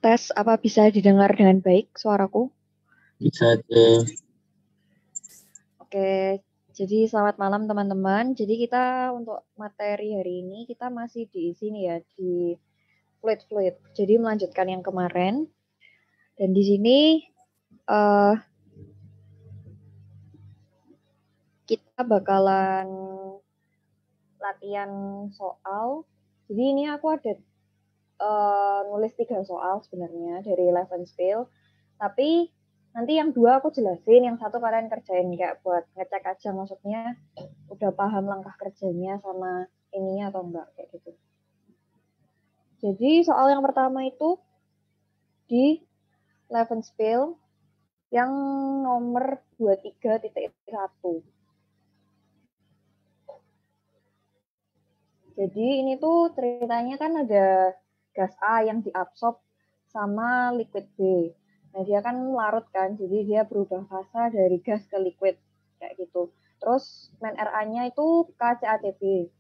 tes apa bisa didengar dengan baik suaraku? Bisa aja. Oke, jadi selamat malam teman-teman. Jadi kita untuk materi hari ini kita masih di sini ya, di fluid. Jadi melanjutkan yang kemarin. Dan di sini kita bakalan latihan soal. Jadi ini aku ada nulis 3 soal sebenarnya dari Levenspiel. Tapi nanti yang 2 aku jelasin, yang 1 kalian kerjain kayak buat ngecek aja maksudnya udah paham langkah kerjanya sama ininya atau enggak kayak gitu. Jadi soal yang pertama itu di Levenspiel yang nomor 23.1. Jadi ini tuh ceritanya kan ada gas A yang diabsorb sama liquid B. Nah dia kan larut kan, jadi dia berubah fasa dari gas ke liquid kayak gitu. Terus main RA-nya itu KCACB.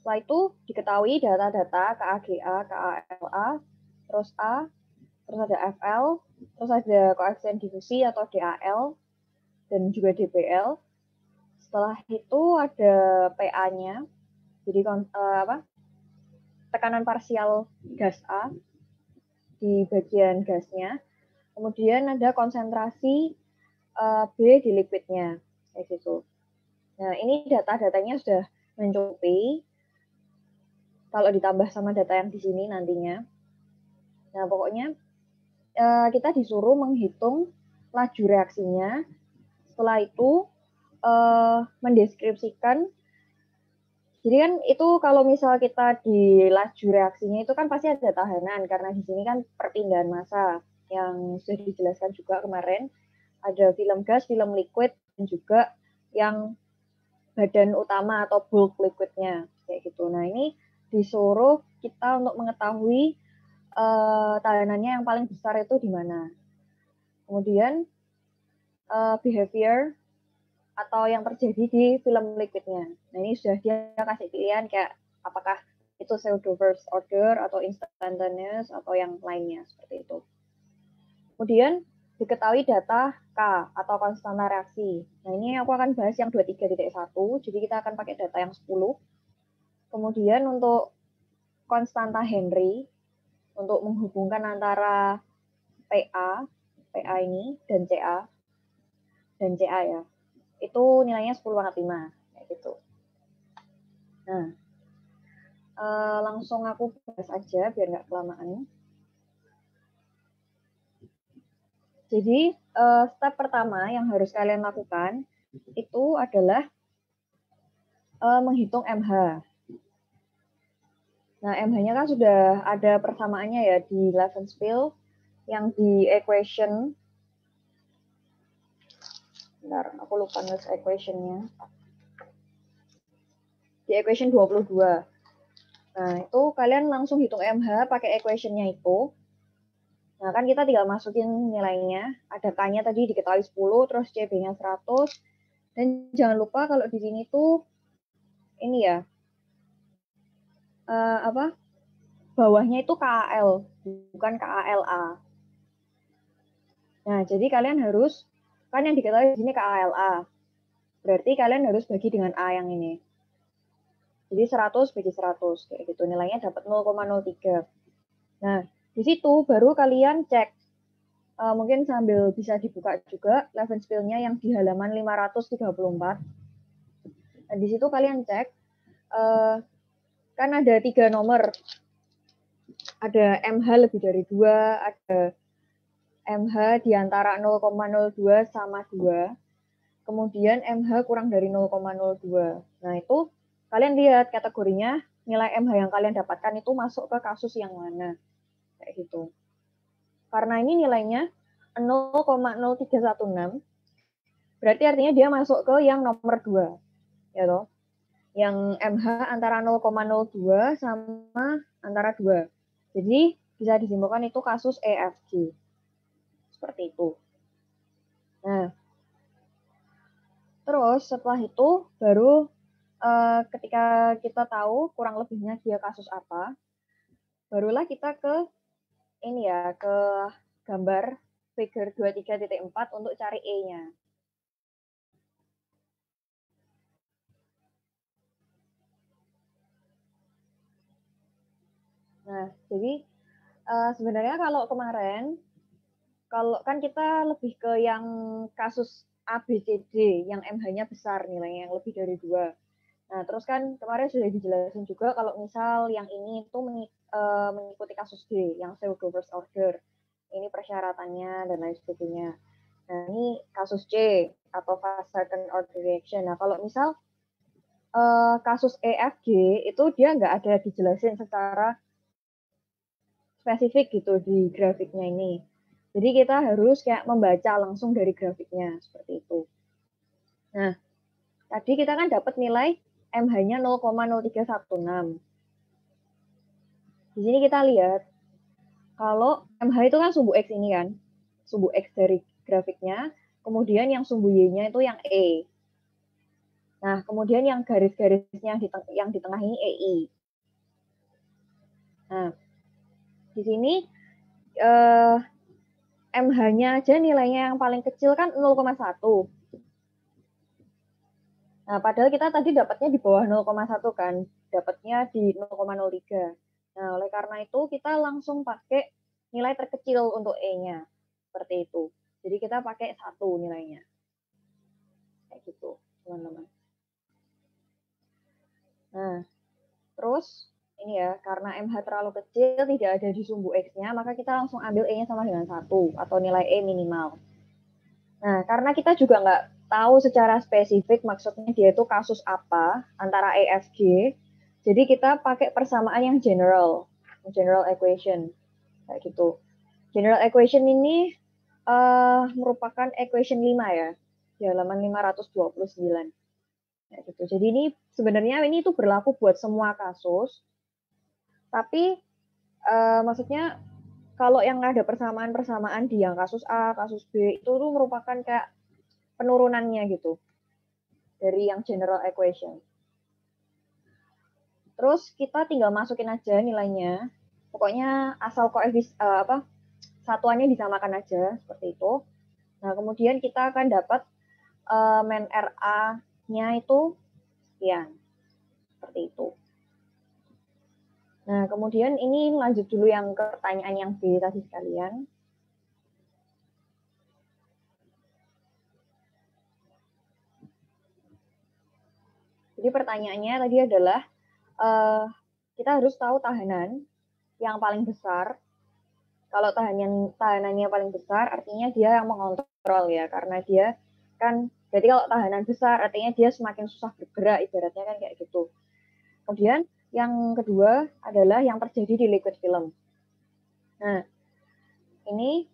Setelah itu diketahui data-data KAGA, KALA, terus A, terus ada FL, terus ada koefisien difusi atau DAL, dan juga DBL. Setelah itu ada PA-nya, jadi tekanan parsial gas A di bagian gasnya. Kemudian ada konsentrasi B di liquidnya, kayak gitu. Nah ini data-datanya sudah mencukupi. Kalau ditambah sama data yang di sini nantinya. Nah pokoknya kita disuruh menghitung laju reaksinya. Setelah itu mendeskripsikan. Jadi kan itu kalau misal kita di laju reaksinya itu kan pasti ada tahanan karena di sini kan perpindahan massa yang sudah dijelaskan juga kemarin. Ada film gas, film liquid, dan juga yang badan utama atau bulk liquidnya kayak gitu. Nah ini disuruh kita untuk mengetahui tahanannya yang paling besar itu di mana. Kemudian behavior atau yang terjadi di film liquidnya. Nah ini sudah dia kasih pilihan kayak apakah itu pseudo first order atau instantaneous atau yang lainnya seperti itu. Kemudian diketahui data K atau konstanta reaksi. Nah ini aku akan bahas yang 23.1, jadi kita akan pakai data yang 10. Kemudian untuk konstanta Henry, untuk menghubungkan antara PA ini dan CA ya, itu nilainya 10/5, kayak gitu. Nah, langsung aku bahas aja biar nggak kelamaan. Jadi step pertama yang harus kalian lakukan itu adalah menghitung MH. Nah, MH-nya kan sudah ada persamaannya ya di Levenspiel yang di equation. Bentar, aku lupa nulis equation-nya. Di equation 22. Nah, itu kalian langsung hitung MH pakai equation-nya itu. Nah, kan kita tinggal masukin nilainya. Ada K-nya tadi diketahui 10, terus CB-nya 100. Dan jangan lupa kalau di sini tuh ini ya, bawahnya itu KAL, bukan KALA. Nah, jadi kalian harus, kan yang diketahui di sini KALA. Berarti kalian harus bagi dengan A yang ini. Jadi 100 bagi 100, kayak gitu. Nilainya dapat 0,03. Nah, di situ baru kalian cek. Mungkin sambil bisa dibuka juga Levenspiel-nya yang di halaman 534. Nah, di situ kalian cek, kan ada 3 nomor. Ada MH lebih dari 2, ada MH di antara 0,02 sama 2. Kemudian MH kurang dari 0,02. Nah, itu kalian lihat kategorinya, nilai MH yang kalian dapatkan itu masuk ke kasus yang mana. Kayak gitu. Karena ini nilainya 0,0316, berarti artinya dia masuk ke yang nomor 2. Ya toh? Yang MH antara 0,02 sama antara 2. Jadi bisa disimpulkan itu kasus EFG. Seperti itu. Nah, terus setelah itu baru ketika kita tahu kurang lebihnya dia kasus apa, barulah kita ke ini ya, ke gambar figure 23.4 untuk cari E-nya. Nah, jadi sebenarnya kalau kemarin, kalau kan kita lebih ke yang kasus ABCD, yang MH-nya besar nilainya, yang lebih dari 2. Nah, terus kan kemarin sudah dijelasin juga kalau misal yang ini itu mengikuti kasus D, yang pseudo-burst order. Ini persyaratannya dan lain sebagainya. Nah, ini kasus C, atau fast certain order reaction. Nah, kalau misal kasus EFG, itu dia nggak ada dijelasin secara spesifik gitu di grafiknya ini. Jadi kita harus kayak membaca langsung dari grafiknya, seperti itu. Nah, tadi kita kan dapat nilai MH-nya 0,0316. Di sini kita lihat, kalau MH itu kan sumbu X ini kan, sumbu X dari grafiknya, kemudian yang sumbu Y-nya itu yang E. Nah, kemudian yang garis-garisnya yang di tengah ini EI. Nah, di sini MH-nya aja nilainya yang paling kecil kan 0,1. Nah, padahal kita tadi dapatnya di bawah 0,1 kan, dapatnya di 0,03. Nah, oleh karena itu kita langsung pakai nilai terkecil untuk E-nya. Seperti itu. Jadi kita pakai 1 nilainya. Kayak gitu, teman-teman. Nah, terus ini ya, karena MH terlalu kecil, tidak ada di sumbu X-nya, maka kita langsung ambil E-nya sama dengan 1, atau nilai E minimal. Nah, karena kita juga nggak tahu secara spesifik maksudnya dia itu kasus apa antara EFG, jadi kita pakai persamaan yang general equation, kayak gitu. General equation ini merupakan equation 5 ya, di halaman 529. Kayak gitu. Jadi ini sebenarnya ini itu berlaku buat semua kasus, tapi maksudnya kalau yang ada persamaan-persamaan di yang kasus A, kasus B, itu tuh merupakan kayak penurunannya gitu dari yang general equation. Terus kita tinggal masukin aja nilainya. Pokoknya asal satuannya disamakan aja seperti itu. Nah, kemudian kita akan dapat men RA-nya itu sekian. Seperti itu. Nah, kemudian ini lanjut dulu yang ke pertanyaan yang B tadi sekalian. Jadi pertanyaannya tadi adalah kita harus tahu tahanan yang paling besar. Kalau tahanannya paling besar, artinya dia yang mengontrol ya, karena dia kan, jadi kalau tahanan besar, artinya dia semakin susah bergerak, ibaratnya kan kayak gitu. Kemudian yang kedua adalah yang terjadi di liquid film. Nah, ini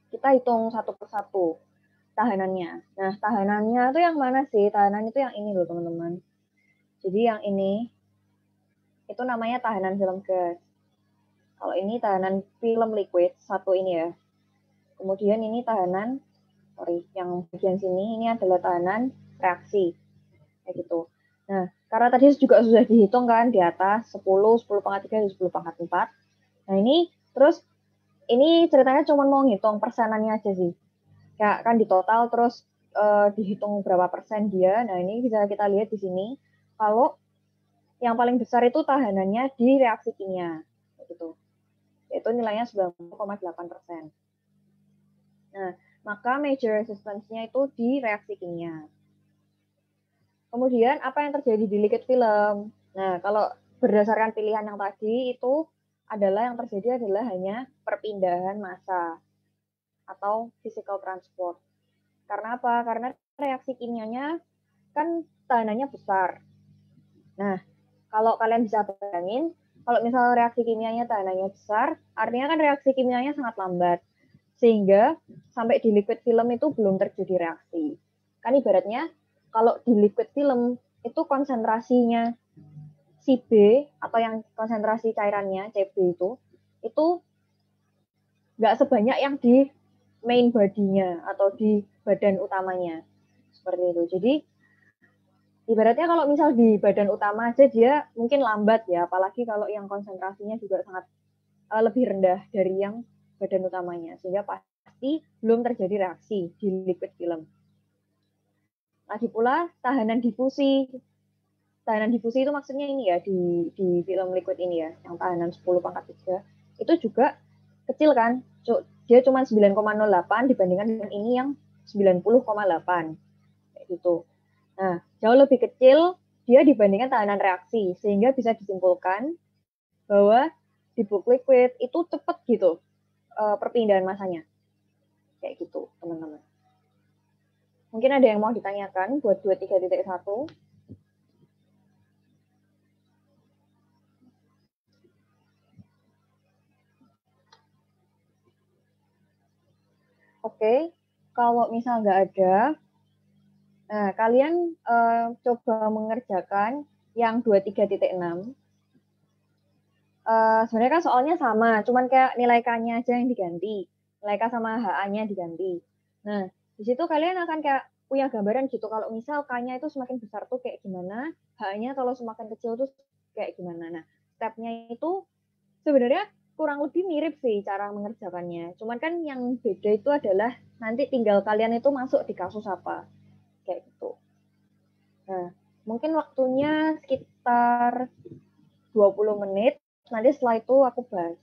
kita hitung satu persatu tahanannya. Nah, tahanannya itu yang mana sih? Tahanan itu yang ini loh, teman-teman. Jadi yang ini itu namanya tahanan film gas. Kalau ini tahanan film liquid, satu ini ya. Kemudian ini tahanan, yang bagian sini ini adalah tahanan reaksi. Kayak gitu. Nah, karena tadi juga sudah dihitung kan di atas 10, 10 pangkat 3, 10 pangkat 4. Nah, ini terus ini ceritanya cuma mau ngitung persenannya aja sih. Kayak kan di total terus dihitung berapa persen dia. Nah, ini bisa kita lihat di sini. Kalau yang paling besar itu tahanannya di reaksi kimia. Gitu. Yaitu nilainya 90,8%. Nah, maka major resistance-nya itu di reaksi kimia. Kemudian apa yang terjadi di liquid film? Nah, kalau berdasarkan pilihan yang tadi itu adalah yang terjadi adalah hanya perpindahan massa atau physical transport. Karena apa? Karena reaksi kimianya kan tahanannya besar. Nah, kalau kalian bisa bayangin, kalau misalnya reaksi kimianya tahanannya besar, artinya kan reaksi kimianya sangat lambat. Sehingga sampai di liquid film itu belum terjadi reaksi. Kan ibaratnya kalau di liquid film itu konsentrasinya si B atau yang konsentrasi cairannya CB itu nggak sebanyak yang di main body-nya atau di badan utamanya. Seperti itu. Jadi ibaratnya kalau misal di badan utama aja dia mungkin lambat ya, apalagi kalau yang konsentrasinya juga sangat lebih rendah dari yang badan utamanya, sehingga pasti belum terjadi reaksi di liquid film. Lagi pula tahanan difusi. Tahanan difusi itu maksudnya ini ya di film liquid ini ya, yang tahanan 10⁻3 itu juga kecil kan, dia cuma 9,08 dibandingkan dengan ini yang 90,8 kayak gitu. Nah, jauh lebih kecil dia dibandingkan tahanan reaksi, sehingga bisa disimpulkan bahwa di bulk liquid itu cepat gitu perpindahan masanya. Kayak gitu, teman-teman. Mungkin ada yang mau ditanyakan buat 23.1. Oke, kalau misal nggak ada, nah kalian coba mengerjakan yang 23.6. Sebenarnya kan soalnya sama, cuman kayak nilai K-nya aja yang diganti. Nilai K sama HA-nya diganti. Nah, di situ kalian akan kayak punya gambaran gitu, kalau misal K-nya itu semakin besar tuh kayak gimana, HA-nya kalau semakin kecil tuh kayak gimana. Nah, step-nya itu sebenarnya kurang lebih mirip sih cara mengerjakannya. Cuman kan yang beda itu adalah nanti tinggal kalian itu masuk di kasus apa. Kayak gitu. Nah, mungkin waktunya sekitar 20 menit. Nanti setelah itu aku bahas.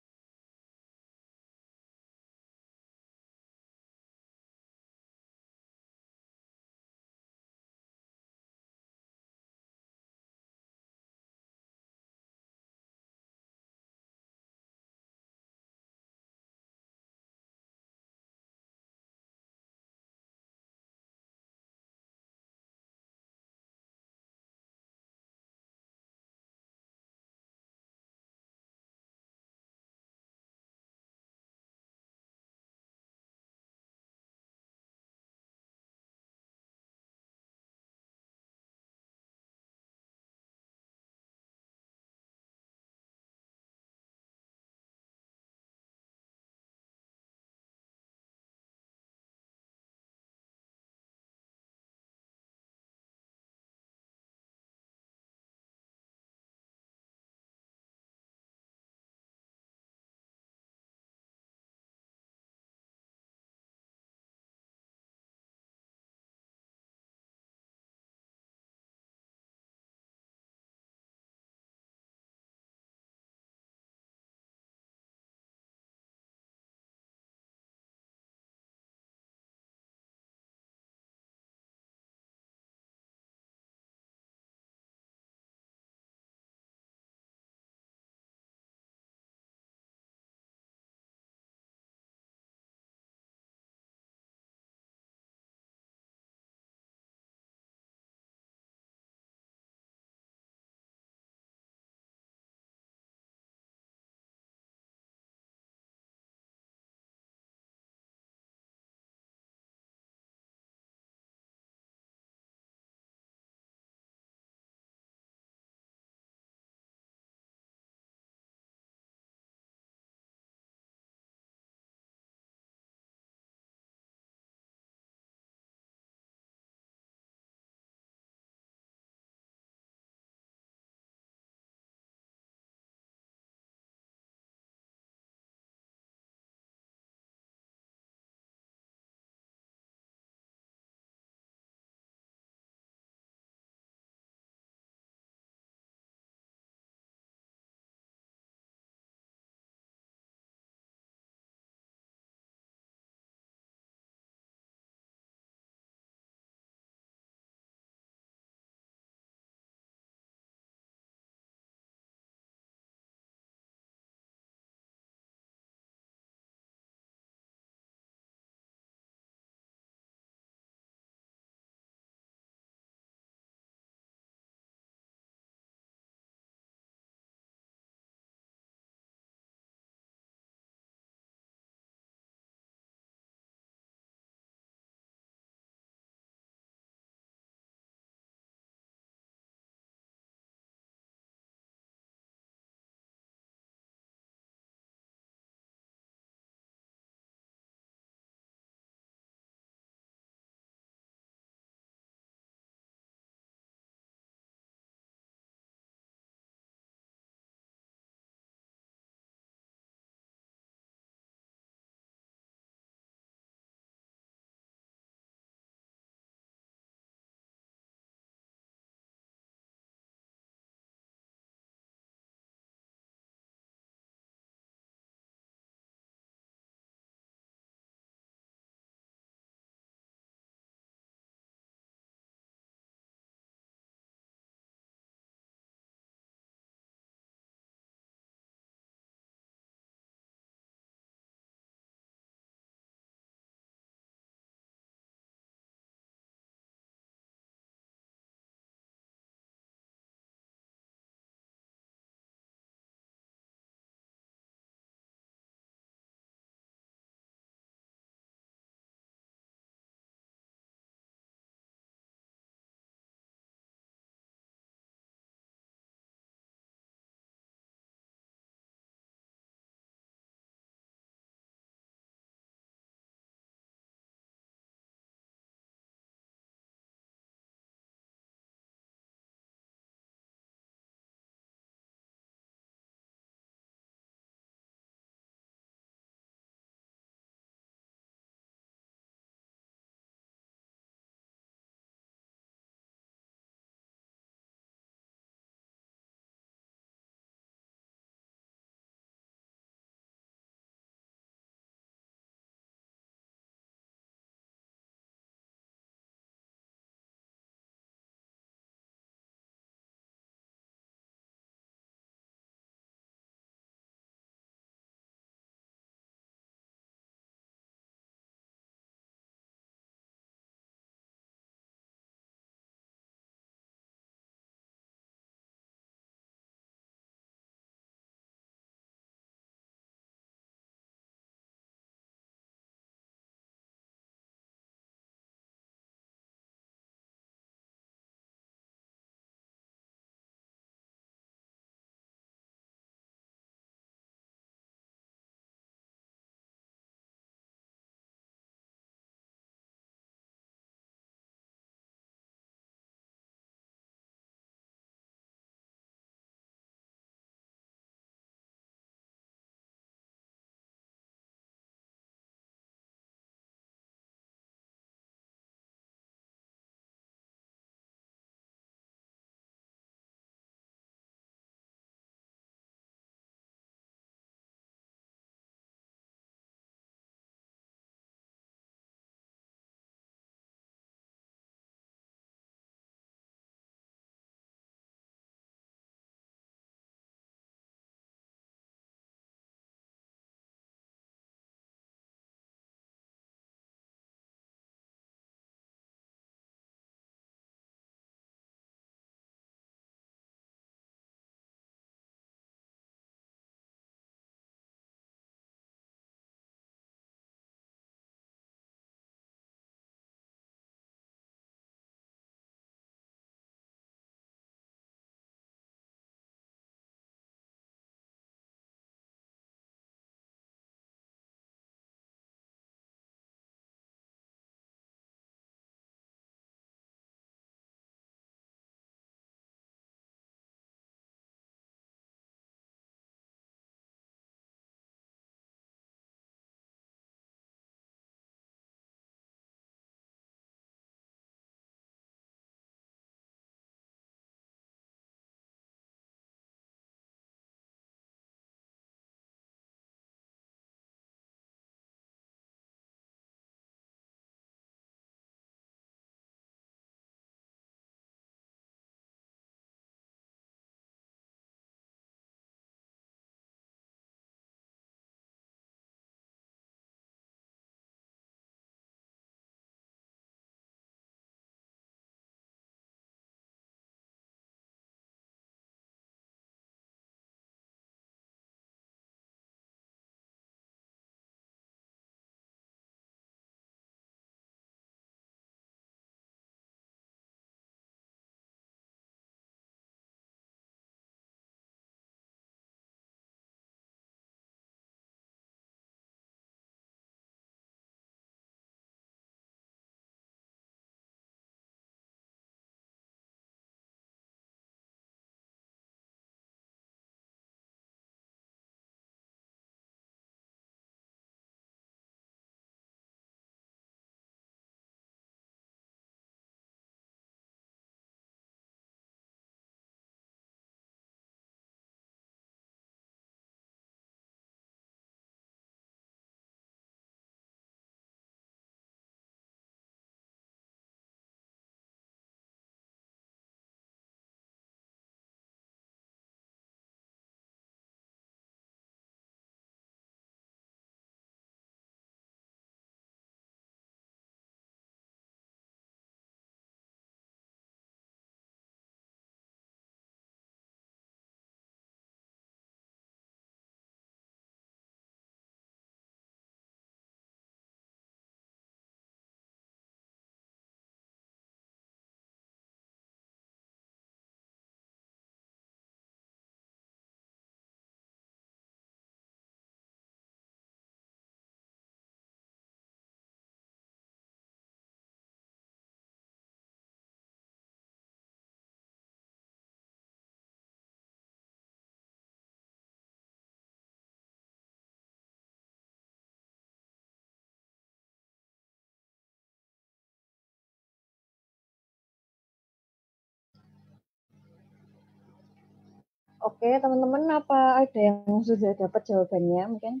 Oke, teman-teman, apa ada yang sudah dapat jawabannya mungkin?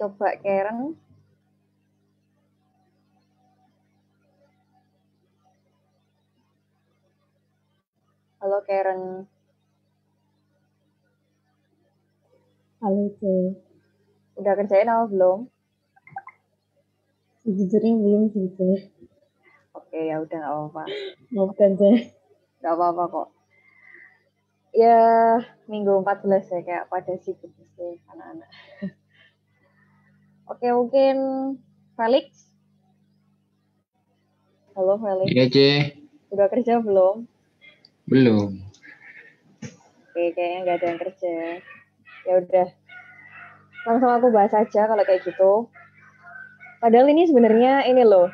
Coba Karen. Halo Karen. Halo C. Udah kerjain apa belum? Sejujurnya belum sih C. Oke, ya udah nggak apa-apa. Maafkan C. Nggak apa-apa kok. Ya, minggu 14 ya, kayak pada sibuk sih anak-anak. Oke, mungkin Felix. Halo Felix. Iya, C. Udah kerja belum? Belum. Oke, kayaknya nggak ada yang kerja. Ya udah, langsung aku bahas aja kalau kayak gitu. Padahal ini sebenarnya ini loh,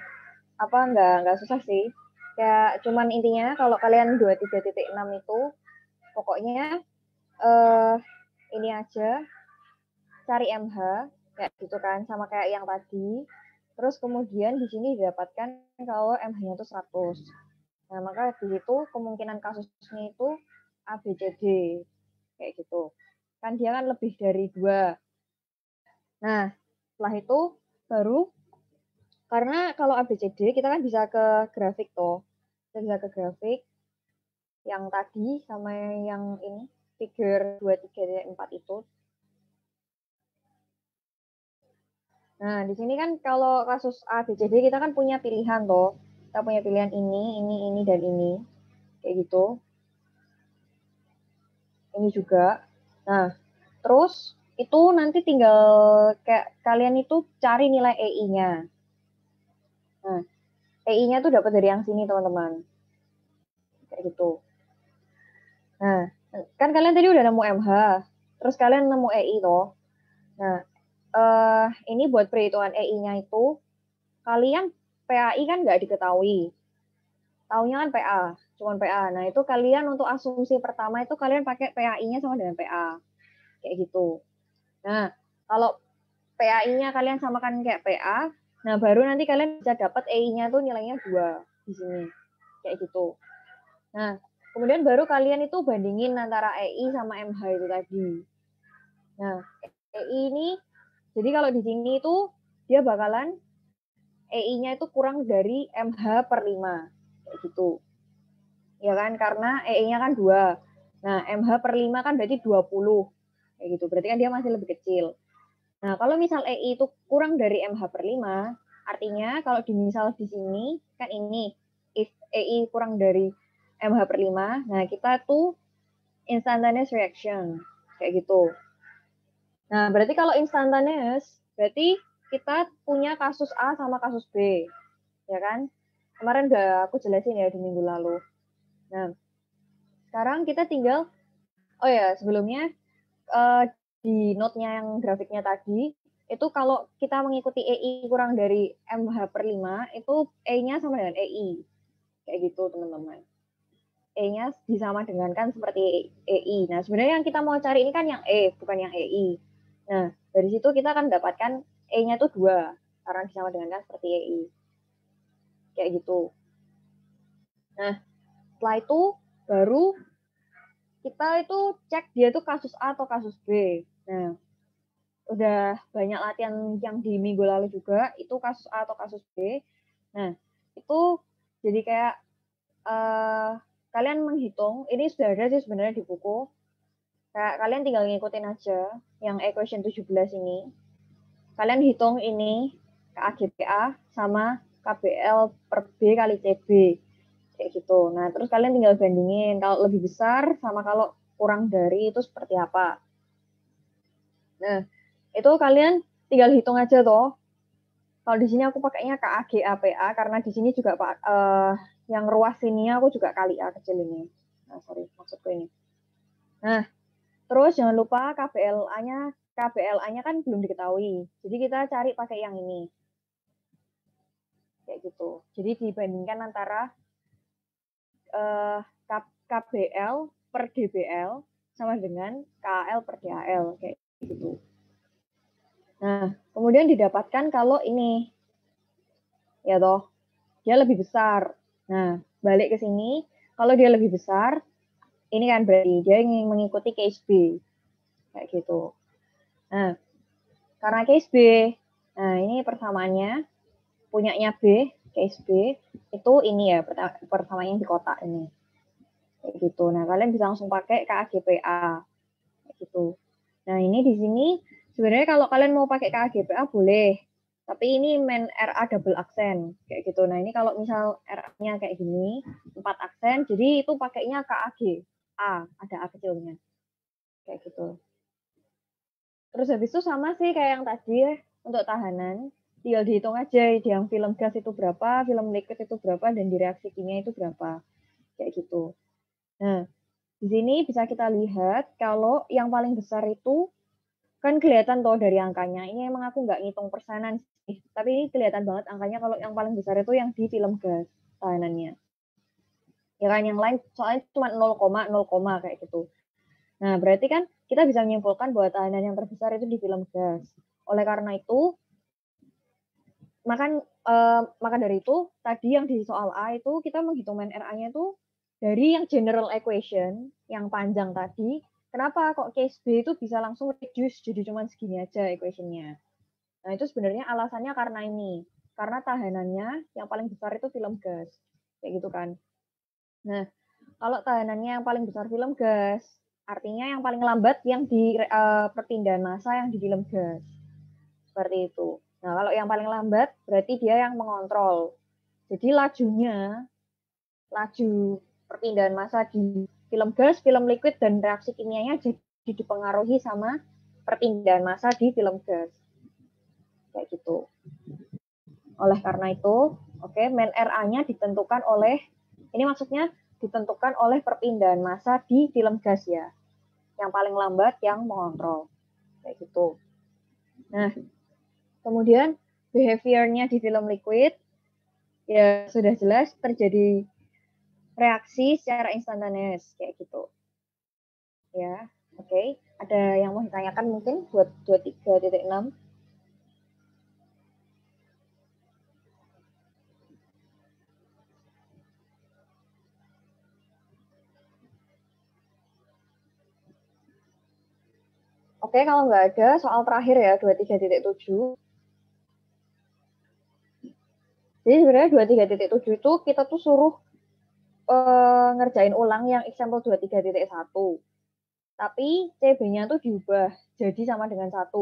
apa nggak susah sih. Kayak cuman intinya kalau kalian 23.6 itu pokoknya ini aja cari MH kayak gitu kan, sama kayak yang tadi. Terus kemudian di sini didapatkan kalau MH-nya itu 100. Nah, maka di situ kemungkinan kasusnya itu ABCD kayak gitu. Kan dia kan lebih dari 2. Nah, setelah itu baru karena kalau ABCD kita kan bisa ke grafik tuh. Kita bisa ke grafik yang tadi sama yang ini figure 2, 3, 4 itu. Nah, di sini kan kalau kasus ABCD kita kan punya pilihan tuh. Kita punya pilihan ini, dan ini. Kayak gitu. Ini juga. Nah, terus itu nanti tinggal kayak kalian itu cari nilai EI-nya. Nah, EI-nya tuh dapat dari yang sini, teman-teman. Kayak gitu. Nah, kan kalian tadi udah nemu MH. Terus kalian nemu EI toh. Nah, ini buat perhitungan EI-nya itu kalian PAI kan nggak diketahui. Taunya kan PA, cuman PA. Nah, itu kalian untuk asumsi pertama itu kalian pakai PAI-nya sama dengan PA. Kayak gitu. Nah, kalau PAI-nya kalian samakan kayak PA, nah baru nanti kalian bisa dapat EI-nya tuh nilainya 2 di sini. Kayak gitu. Nah, kemudian baru kalian itu bandingin antara EI sama MH itu tadi. Nah, EI ini, jadi kalau di sini itu dia bakalan EI-nya itu kurang dari MH per 5. Kayak gitu. Ya kan, karena EI-nya kan 2. Nah, MH per 5 kan berarti 20. Kayak gitu, berarti kan dia masih lebih kecil. Nah, kalau misal EI itu kurang dari MH per 5, artinya kalau misal di sini, kan ini, if EI kurang dari MH per 5, nah kita tuh instantaneous reaction. Kayak gitu. Nah, berarti kalau instantaneous, berarti kita punya kasus A sama kasus B. Ya kan? Kemarin udah aku jelasin ya di minggu lalu. Nah, sekarang kita tinggal, oh ya sebelumnya di note-nya yang grafiknya tadi, itu kalau kita mengikuti EI kurang dari MH per 5, itu E-nya sama dengan EI. Kayak gitu teman-teman. E-nya disama dengan kan seperti EI. Nah sebenarnya yang kita mau cari ini kan yang E, bukan yang EI. Nah dari situ kita akan dapatkan E-nya itu 2, karena disama dengan kan seperti EI. Kayak gitu. Nah setelah itu baru kita itu cek dia itu kasus A atau kasus B. Nah, udah banyak latihan yang di minggu lalu juga, itu kasus A atau kasus B. Nah, itu jadi kayak kalian menghitung, ini sudah ada sih sebenarnya di buku. Kayak kalian tinggal ngikutin aja yang equation 17 ini. Kalian hitung ini KAGPA sama KBL per B kali CB. Kayak gitu. Nah, terus kalian tinggal bandingin kalau lebih besar sama kalau kurang dari itu seperti apa. Nah, itu kalian tinggal hitung aja toh. Kalau di sini aku pakainya KAGAPA karena di sini juga yang ruas sini aku juga kali A kecil ini. Nah, sorry, maksudku ini. Nah, terus jangan lupa KBLA-nya kan belum diketahui. Jadi kita cari pakai yang ini. Kayak gitu. Jadi dibandingkan antara KBL per DBL sama dengan KAL per DAL kayak gitu. Nah, kemudian didapatkan kalau ini ya toh, dia lebih besar. Nah, balik ke sini, kalau dia lebih besar, ini kan berarti dia ingin mengikuti case B kayak gitu. Nah, karena case B, nah ini persamaannya punyanya B, case B itu ini ya persamaannya di kotak ini kayak gitu. Nah, kalian bisa langsung pakai KAGPA kayak gitu. Nah, ini di sini sebenarnya kalau kalian mau pakai KAGPA boleh, tapi ini main RA double aksen kayak gitu. Nah, ini kalau misal RA-nya kayak gini 4 aksen, jadi itu pakainya KAG A, ada A kecilnya kayak gitu. Terus habis itu sama sih kayak yang tadi ya, untuk tahanan tinggal dihitung aja yang film gas itu berapa, film liquid itu berapa, dan di reaksi kimia itu berapa kayak gitu. Nah, di sini bisa kita lihat kalau yang paling besar itu kan kelihatan tuh dari angkanya. Ini emang aku nggak ngitung persenan sih, tapi ini kelihatan banget angkanya kalau yang paling besar itu yang di film gas tahanannya. Ya kan yang lain soalnya cuma 0,0 kayak gitu. Nah, berarti kan kita bisa menyimpulkan bahwa tahanan yang terbesar itu di film gas. Oleh karena itu, maka dari itu tadi yang di soal A itu kita menghitung main RA-nya itu dari yang general equation yang panjang tadi. Kenapa kok case B itu bisa langsung reduce jadi cuma segini aja equation-nya? Nah, itu sebenarnya alasannya karena ini. Karena tahanannya yang paling besar itu film gas. Kayak gitu kan. Nah, kalau tahanannya yang paling besar film gas, artinya yang paling lambat yang di perpindahan massa yang di film gas. Seperti itu. Nah, kalau yang paling lambat berarti dia yang mengontrol. Jadi laju perpindahan massa di film gas, film liquid, dan reaksi kimianya jadi dipengaruhi sama perpindahan massa di film gas. Kayak gitu. Oleh karena itu, main RA-nya ditentukan oleh, ini maksudnya ditentukan oleh perpindahan massa di film gas ya. Yang paling lambat yang mengontrol. Kayak gitu. Nah, kemudian behavior-nya di film liquid, ya sudah jelas terjadi reaksi secara instantaneous kayak gitu. Ya, oke. Ada yang mau ditanyakan mungkin buat 23.6? Oke, kalau nggak ada, soal terakhir ya, 23.7. Jadi sebenarnya 23.7 itu kita tuh suruh ngerjain ulang yang example 23.1. Tapi CB-nya tuh diubah jadi sama dengan 1.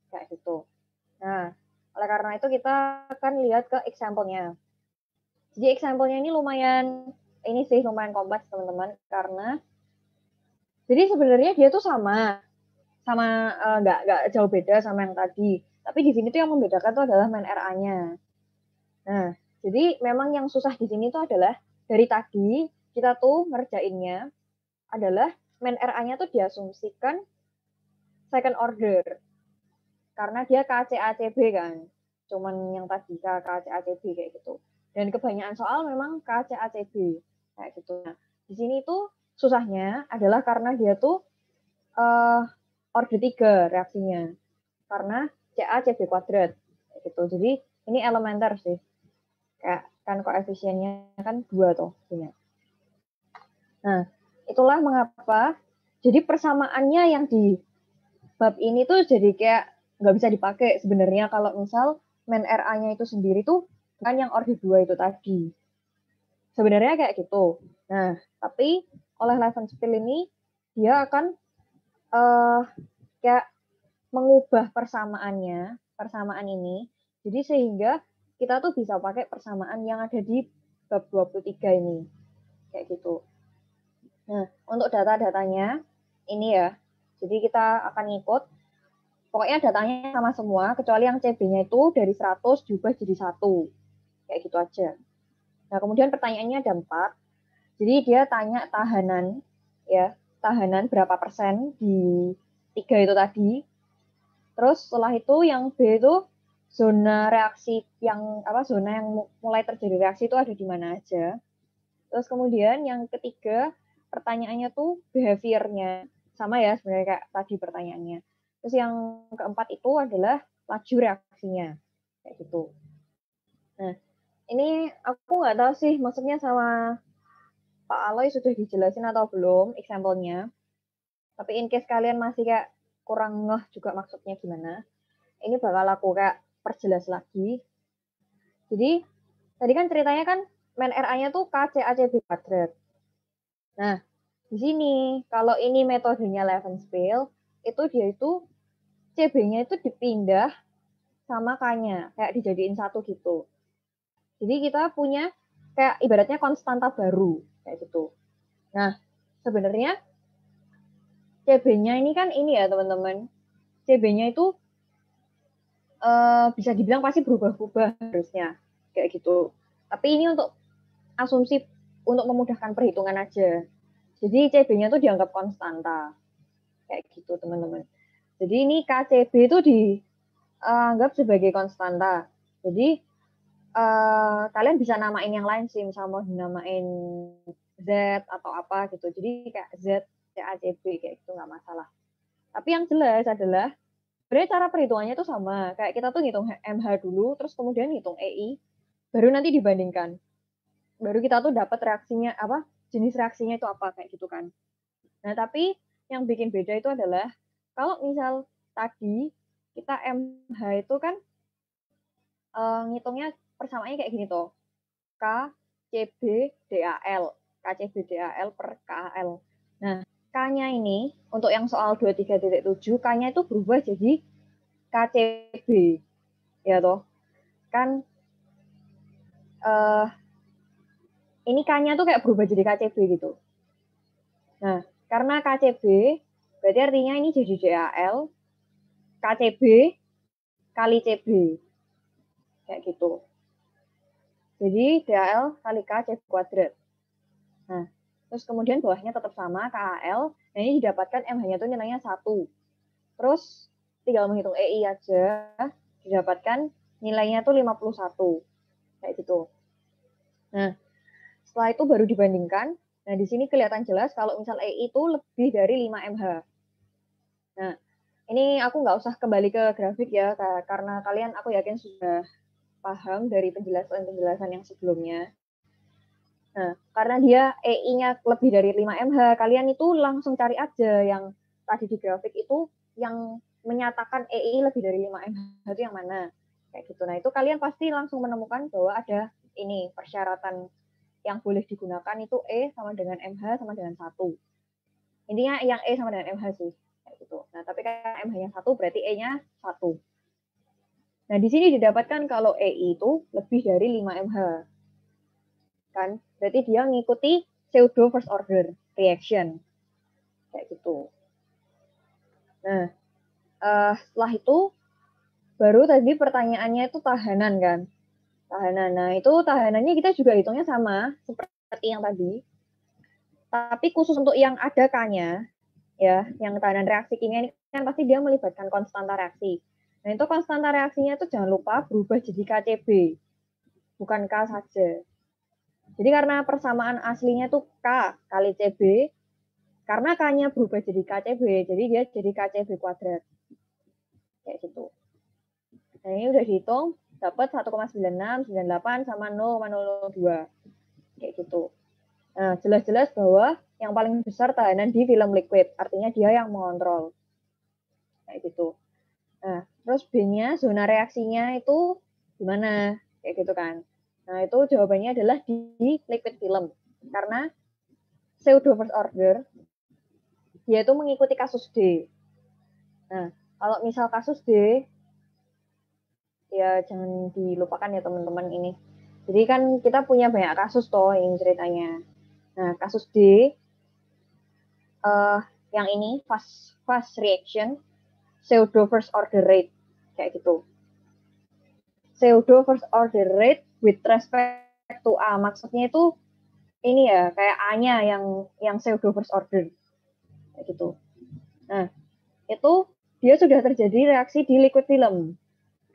Kayak gitu. Nah, oleh karena itu kita akan lihat ke example-nya. Jadi example-nya ini lumayan kompleks teman-teman, karena jadi sebenarnya dia tuh sama nggak jauh beda sama yang tadi. Tapi di sini tuh yang membedakan tuh adalah main RA-nya. Nah, jadi memang yang susah di sini tuh adalah dari tadi kita tuh ngerjainnya adalah main RA-nya tuh diasumsikan second order. Karena dia KCACB kan. Cuman yang tadi KCACB kayak gitu. Dan kebanyakan soal memang KCACB kayak gitu. Nah, di sini tuh susahnya adalah karena dia tuh order 3 reaksinya. Karena CA CB kuadrat gitu. Jadi ini elementer sih. Kayak kan koefisiennya kan 2 tuh punya. Nah, itulah mengapa jadi persamaannya yang di bab ini tuh jadi kayak nggak bisa dipakai sebenarnya kalau misal main RA-nya itu sendiri tuh kan yang order 2 itu tadi. Sebenarnya kayak gitu. Nah, tapi oleh Levenspiel ini dia akan kayak mengubah persamaan ini. Jadi sehingga kita tuh bisa pakai persamaan yang ada di bab 23 ini. Kayak gitu. Nah, untuk data-datanya ini ya. Jadi kita akan ikut. Pokoknya datanya sama semua, kecuali yang CB-nya itu dari 100 diubah jadi 1. Kayak gitu aja. Nah, kemudian pertanyaannya ada 4. Jadi dia tanya tahanan, ya, tahanan berapa persen di 3 itu tadi. Terus setelah itu yang B itu zona reaksi zona yang mulai terjadi reaksi itu ada di mana aja. Terus kemudian yang ketiga pertanyaannya tuh behavior-nya. Sama ya sebenarnya kayak tadi pertanyaannya. Terus yang keempat itu adalah laju reaksinya. Kayak gitu. Nah, ini aku nggak tahu sih maksudnya sama Pak Aloy sudah dijelasin atau belum example-nya. Tapi in case kalian masih kayak kurang ngeh juga maksudnya gimana, ini bakal aku kayak perjelas lagi. Jadi, tadi kan ceritanya kan main RA-nya tuh KCACB kuadrat. Nah, di sini kalau ini metodenya Levenspiel, itu dia itu CB-nya itu dipindah sama K-nya, kayak dijadiin satu gitu. Jadi kita punya kayak ibaratnya konstanta baru, kayak gitu. Nah, sebenarnya CB-nya ini kan ini ya teman-teman, CB-nya itu bisa dibilang pasti berubah-ubah harusnya, kayak gitu. Tapi ini untuk asumsi untuk memudahkan perhitungan aja. Jadi CB-nya tuh dianggap konstanta, kayak gitu teman-teman. Jadi ini KCB itu dianggap sebagai konstanta. Jadi kalian bisa namain yang lain sih, misalnya mau dinamain Z atau apa gitu. Jadi kayak Z, CACB kayak gitu nggak masalah. Tapi yang jelas adalah sebenarnya cara perhitungannya itu sama. Kayak kita tuh ngitung MH dulu, terus kemudian ngitung EI, baru nanti dibandingkan. Baru kita tuh dapat reaksinya apa, jenis reaksinya itu apa kayak gitu kan. Nah tapi yang bikin beda itu adalah kalau misal tadi kita MH itu kan ngitungnya persamaannya kayak gini tuh. KCB-DAL. KCB-DAL per KAL. Nah, K-nya ini, untuk yang soal 23.7, K-nya itu berubah jadi KCB. Ya toh. Kan, ini K-nya tuh kayak berubah jadi KCB gitu. Nah, karena KCB, berarti artinya ini jadi DAL, KCB kali CB. Kayak gitu. Jadi DAL kali K CB kuadrat. Nah, terus kemudian bawahnya tetap sama KAL. Nah, ini didapatkan MH-nya itu nilainya 1. Terus tinggal menghitung EI aja, didapatkan nilainya tuh 51. Kayak gitu. Nah, setelah itu baru dibandingkan. Nah, di sini kelihatan jelas kalau misal EI itu lebih dari 5 MH. Nah, ini aku nggak usah kembali ke grafik ya, karena kalian aku yakin sudah paham dari penjelasan-penjelasan yang sebelumnya. Nah, karena dia EI-nya lebih dari 5 MH, kalian itu langsung cari aja yang tadi di grafik itu yang menyatakan EI lebih dari 5 MH itu yang mana. Kayak gitu. Nah, itu kalian pasti langsung menemukan bahwa ada ini persyaratan yang boleh digunakan itu E sama dengan MH sama dengan 1. Intinya yang E sama dengan MH sih. Kayak gitu. Nah, tapi kan MH-nya 1 berarti E-nya 1. Nah, di sini didapatkan kalau EI itu lebih dari 5 MH. Kan? Berarti dia mengikuti pseudo first order reaction. Kayak gitu. Nah, setelah itu baru tadi pertanyaannya itu tahanan kan. Tahanan. Nah, itu tahanannya kita juga hitungnya sama seperti yang tadi. Tapi khusus untuk yang ada K-nya, ya, yang tahanan reaksi kimia ini kan pasti dia melibatkan konstanta reaksi. Nah, itu konstanta reaksinya itu jangan lupa berubah jadi KCB, bukan K saja. Jadi karena persamaan aslinya tuh K kali CB, karena K-nya berubah jadi KCB, jadi dia jadi KCB kuadrat. Kayak gitu. Nah, ini udah dihitung, dapat 1,9698 sama 0,002. Kayak gitu. Nah, jelas-jelas bahwa yang paling besar tahanan di film liquid, artinya dia yang mengontrol. Kayak gitu. Nah, terus B-nya, zona reaksinya itu gimana? Kayak gitu kan. Nah, itu jawabannya adalah di liquid film. Karena pseudo first order, dia itu mengikuti kasus D. Nah, kalau misal kasus D, ya jangan dilupakan ya teman-teman ini. Jadi kan kita punya banyak kasus toh yang ceritanya. Nah, kasus D, yang ini fast reaction, pseudo first order rate, kayak gitu. Pseudo first order rate with respect to A, maksudnya itu ini ya kayak A-nya yang pseudo first order, kayak gitu. Nah, itu dia sudah terjadi reaksi di liquid film.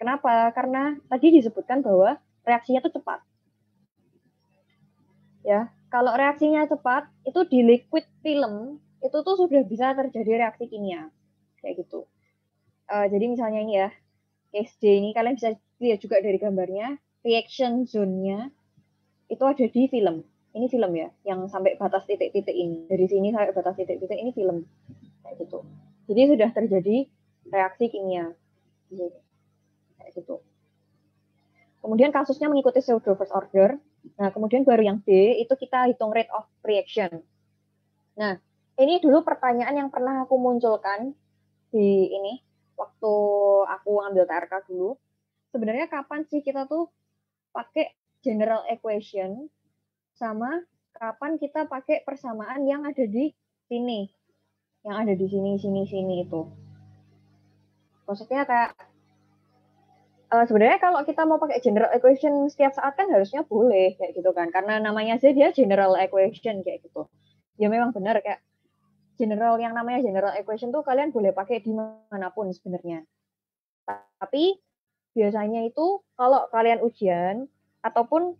Kenapa? Karena tadi disebutkan bahwa reaksinya itu cepat. Ya, kalau reaksinya cepat, itu di liquid film, itu tuh sudah bisa terjadi reaksi kimia. Kayak gitu. Jadi misalnya ini ya, case D ini kalian bisa lihat juga dari gambarnya, reaction zone-nya itu ada di film. Ini film ya, yang sampai batas titik-titik ini. Dari sini sampai batas titik-titik ini film. Kayak gitu. Jadi sudah terjadi reaksi kimia. Kayak gitu. Kemudian kasusnya mengikuti pseudo first order. Nah, kemudian baru yang D, itu kita hitung rate of reaction. Nah, ini dulu pertanyaan yang pernah aku munculkan di ini, waktu aku ngambil TRK dulu. Sebenarnya kapan sih kita tuh pakai general equation sama kapan kita pakai persamaan yang ada di sini, yang ada di sini itu. Maksudnya kayak sebenarnya kalau kita mau pakai general equation setiap saat kan harusnya boleh kayak gitu kan, karena namanya aja dia general equation kayak gitu. Ya memang benar kayak general, yang namanya general equation tuh kalian boleh pakai di manapun sebenarnya. Tapi biasanya itu kalau kalian ujian ataupun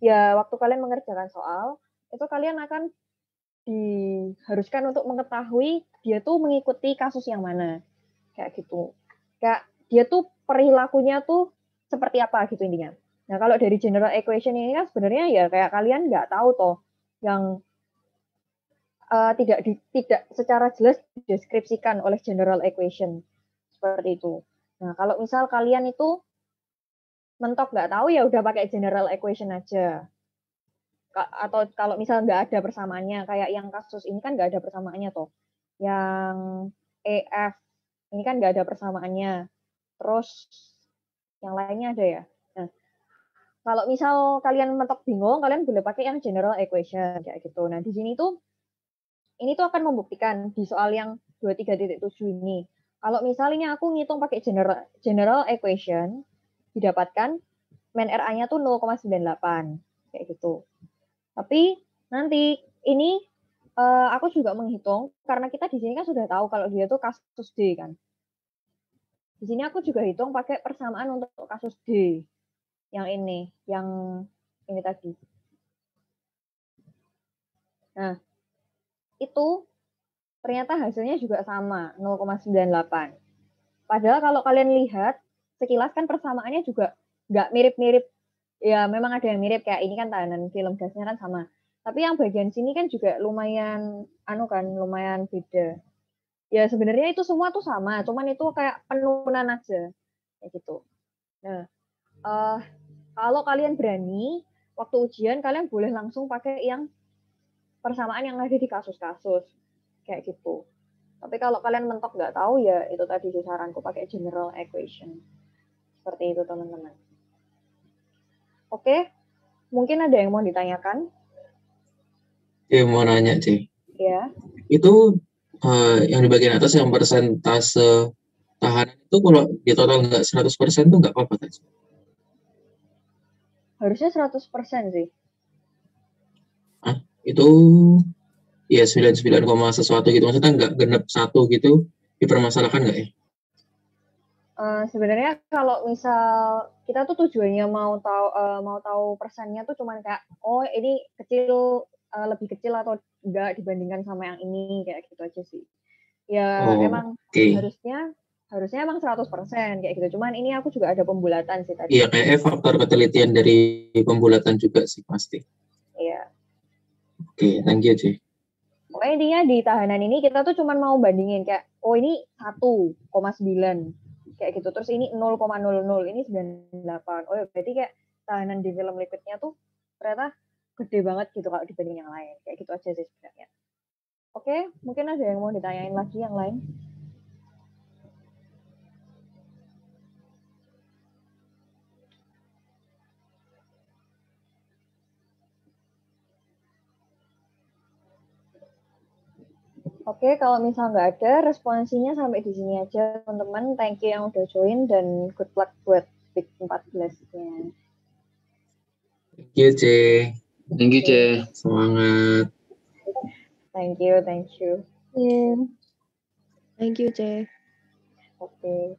ya waktu kalian mengerjakan soal, itu kalian akan diharuskan untuk mengetahui dia tuh mengikuti kasus yang mana. Kayak gitu. Kayak dia tuh perilakunya tuh seperti apa gitu intinya. Nah, kalau dari general equation ini kan sebenarnya ya kayak kalian nggak tahu toh yang tidak secara jelas dideskripsikan oleh general equation seperti itu. Nah, kalau misal kalian itu mentok nggak tahu ya udah pakai general equation aja. Atau kalau misal nggak ada persamaannya, kayak yang kasus ini kan nggak ada persamaannya toh. Yang EF ini kan nggak ada persamaannya. Terus yang lainnya ada ya. Nah, kalau misal kalian mentok bingung, kalian boleh pakai yang general equation kayak gitu. Nah, di sini tuh ini tuh akan membuktikan di soal yang 23.7 ini. Kalau misalnya aku ngitung pakai general equation, didapatkan main RA-nya tuh 0,98 kayak gitu. Tapi nanti ini aku juga menghitung karena kita di sini kan sudah tahu kalau dia tuh kasus D kan. Di sini aku juga hitung pakai persamaan untuk kasus D yang ini tadi. Nah, itu ternyata hasilnya juga sama, 0,98. Padahal kalau kalian lihat, sekilas kan persamaannya juga nggak mirip-mirip. Ya, memang ada yang mirip, kayak ini kan tahanan film gasnya kan sama. Tapi yang bagian sini kan juga lumayan, lumayan beda. Ya, sebenarnya itu semua tuh sama, cuman itu kayak penurunan aja. Kayak gitu. Nah, kalau kalian berani, waktu ujian kalian boleh langsung pakai yang persamaan yang ada di kasus-kasus. Kayak gitu. Tapi kalau kalian mentok nggak tahu ya itu tadi saranku pakai general equation. Seperti itu teman-teman. Oke, mungkin ada yang mau ditanyakan? Mau nanya, C. Ya. Itu yang di bagian atas yang persentase tahanan itu kalau di total nggak 100% tuh nggak apa-apa, Teh? Harusnya 100% sih. Itu ya 99, sesuatu gitu. Maksudnya nggak genep 1 gitu, dipermasalahkan nggak ya? Sebenarnya kalau misal kita tuh tujuannya mau tahu persennya tuh cuman kayak oh ini kecil, lebih kecil atau enggak dibandingkan sama yang ini kayak gitu aja sih. Ya emang harusnya emang 100% kayak gitu. Cuman ini aku juga ada pembulatan sih tadi. Iya, kayak faktor ketelitian dari pembulatan juga sih pasti. Iya. Oke, thank you, C. Pokoknya intinya di tahanan ini kita tuh cuman mau bandingin kayak oh ini 1,9 kayak gitu. Terus ini 0,00, ini 98. Oh ya berarti kayak tahanan di film liquidnya tuh ternyata gede banget gitu kalau dibanding yang lain. Kayak gitu aja sih sebenarnya. Oke, mungkin ada yang mau ditanyain lagi yang lain? Oke, kalau misal nggak ada, responsinya sampai di sini aja, teman-teman. Thank you yang udah join dan good luck buat Week 14-nya. Thank you, C. Thank you, C. Semangat. Thank you. Yeah. Thank you, C. Oke.